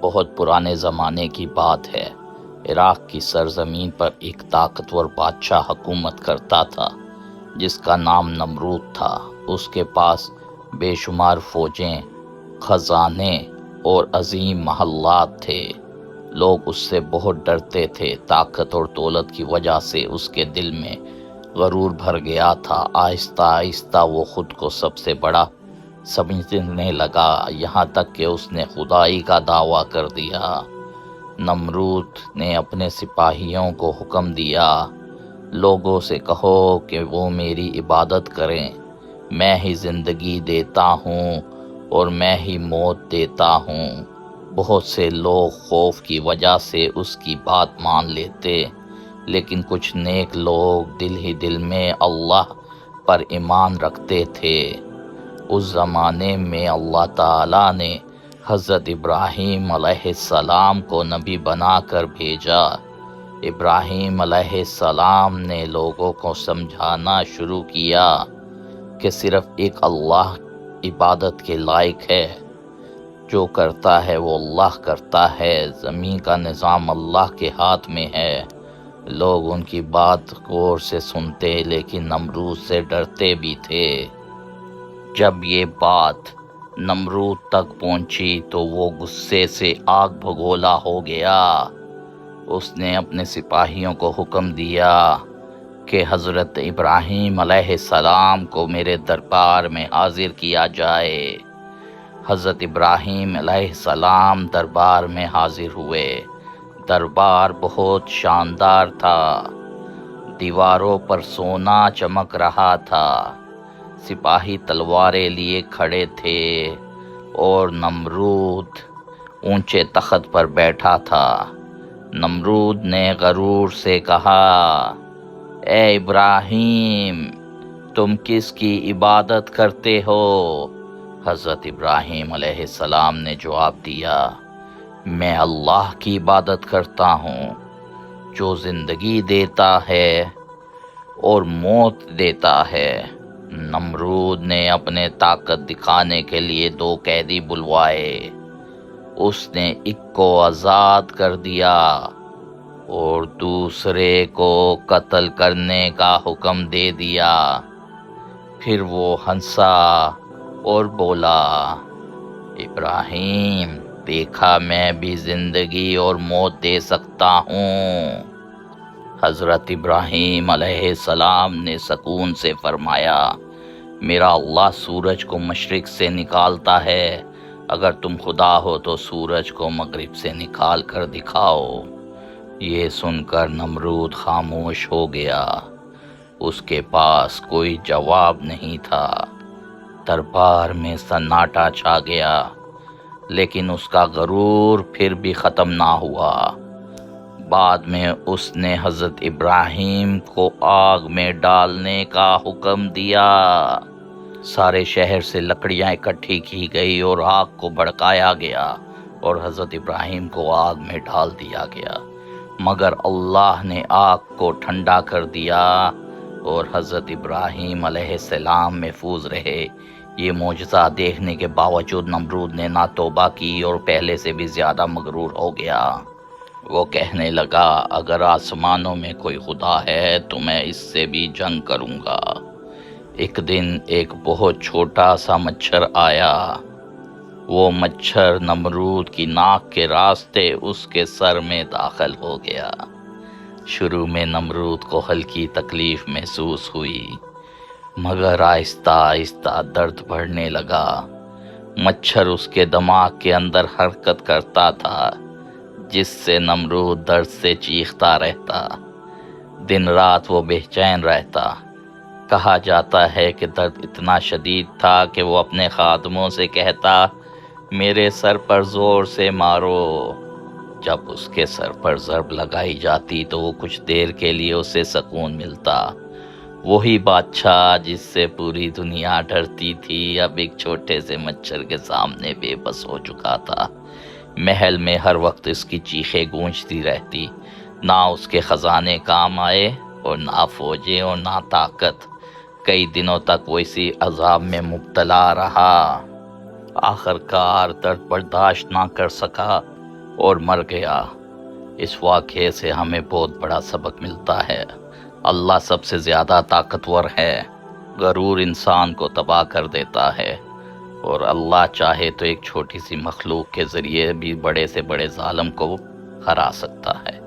بہت پرانے زمانے کی بات ہے۔ عراق کی سرزمین پر ایک طاقتور بادشاہ حکومت کرتا تھا جس کا نام نمرود تھا۔ اس کے پاس بے شمار فوجیں، خزانے اور عظیم محلات تھے۔ لوگ اس سے بہت ڈرتے تھے۔ طاقت اور دولت کی وجہ سے اس کے دل میں غرور بھر گیا تھا۔ آہستہ آہستہ وہ خود کو سب سے بڑا سمجھنے لگا، یہاں تک کہ اس نے خدائی کا دعویٰ کر دیا۔ نمرود نے اپنے سپاہیوں کو حکم دیا، لوگوں سے کہو کہ وہ میری عبادت کریں، میں ہی زندگی دیتا ہوں اور میں ہی موت دیتا ہوں۔ بہت سے لوگ خوف کی وجہ سے اس کی بات مان لیتے، لیکن کچھ نیک لوگ دل ہی دل میں اللہ پر ایمان رکھتے تھے۔ اس زمانے میں اللہ تعالیٰ نے حضرت ابراہیم علیہ السلام کو نبی بنا کر بھیجا۔ ابراہیم علیہ السلام نے لوگوں کو سمجھانا شروع کیا کہ صرف ایک اللہ عبادت کے لائق ہے، جو کرتا ہے وہ اللہ کرتا ہے، زمین کا نظام اللہ کے ہاتھ میں ہے۔ لوگ ان کی بات غور سے سنتے لیکن نمرود سے ڈرتے بھی تھے۔ جب یہ بات نمرود تک پہنچی تو وہ غصے سے آگ بھگولا ہو گیا۔ اس نے اپنے سپاہیوں کو حکم دیا کہ حضرت ابراہیم علیہ السلام کو میرے دربار میں حاضر کیا جائے۔ حضرت ابراہیم علیہ السلام دربار میں حاضر ہوئے۔ دربار بہت شاندار تھا، دیواروں پر سونا چمک رہا تھا، سپاہی تلواریں لیے کھڑے تھے اور نمرود اونچے تخت پر بیٹھا تھا۔ نمرود نے غرور سے کہا، اے ابراہیم، تم کس کی عبادت کرتے ہو؟ حضرت ابراہیم علیہ السلام نے جواب دیا، میں اللہ کی عبادت کرتا ہوں جو زندگی دیتا ہے اور موت دیتا ہے۔ نمرود نے اپنے طاقت دکھانے کے لیے 2 قیدی بلوائے۔ اس نے ایک کو آزاد کر دیا اور دوسرے کو قتل کرنے کا حکم دے دیا۔ پھر وہ ہنسا اور بولا، ابراہیم، دیکھا میں بھی زندگی اور موت دے سکتا ہوں۔ حضرت ابراہیم علیہ السلام نے سکون سے فرمایا، میرا اللہ سورج کو مشرق سے نکالتا ہے، اگر تم خدا ہو تو سورج کو مغرب سے نکال کر دکھاؤ۔ یہ سن کر نمرود خاموش ہو گیا، اس کے پاس کوئی جواب نہیں تھا۔ دربار میں سناٹا چھا گیا، لیکن اس کا غرور پھر بھی ختم نہ ہوا۔ بعد میں اس نے حضرت ابراہیم کو آگ میں ڈالنے کا حکم دیا۔ سارے شہر سے لکڑیاں اکٹھی کی گئی اور آگ کو بھڑکایا گیا اور حضرت ابراہیم کو آگ میں ڈال دیا گیا، مگر اللہ نے آگ کو ٹھنڈا کر دیا اور حضرت ابراہیم علیہ السلام محفوظ رہے۔ یہ معجزہ دیکھنے کے باوجود نمرود نے نہ توبہ کی اور پہلے سے بھی زیادہ مغرور ہو گیا۔ وہ کہنے لگا، اگر آسمانوں میں کوئی خدا ہے تو میں اس سے بھی جنگ کروں گا۔ ایک دن ایک بہت چھوٹا سا مچھر آیا۔ وہ مچھر نمرود کی ناک کے راستے اس کے سر میں داخل ہو گیا۔ شروع میں نمرود کو ہلکی تکلیف محسوس ہوئی، مگر آہستہ آہستہ درد بڑھنے لگا۔ مچھر اس کے دماغ کے اندر حرکت کرتا تھا، جس سے نمرود درد سے چیختا رہتا۔ دن رات وہ بے چین رہتا۔ کہا جاتا ہے کہ درد اتنا شدید تھا کہ وہ اپنے خادموں سے کہتا، میرے سر پر زور سے مارو۔ جب اس کے سر پر ضرب لگائی جاتی تو وہ کچھ دیر کے لیے اسے سکون ملتا۔ وہی بادشاہ جس سے پوری دنیا ڈرتی تھی اب ایک چھوٹے سے مچھر کے سامنے بے بس ہو چکا تھا۔ محل میں ہر وقت اس کی چیخیں گونجتی رہتی، نہ اس کے خزانے کام آئے اور نہ فوجیں اور نہ طاقت۔ کئی دنوں تک وہ اسی عذاب میں مبتلا رہا۔ آخر کار درد برداشت نہ کر سکا اور مر گیا۔ اس واقعے سے ہمیں بہت بڑا سبق ملتا ہے۔ اللہ سب سے زیادہ طاقتور ہے۔ غرور انسان کو تباہ کر دیتا ہے، اور اللہ چاہے تو ایک چھوٹی سی مخلوق کے ذریعے بھی بڑے سے بڑے ظالم کو ہرا سکتا ہے۔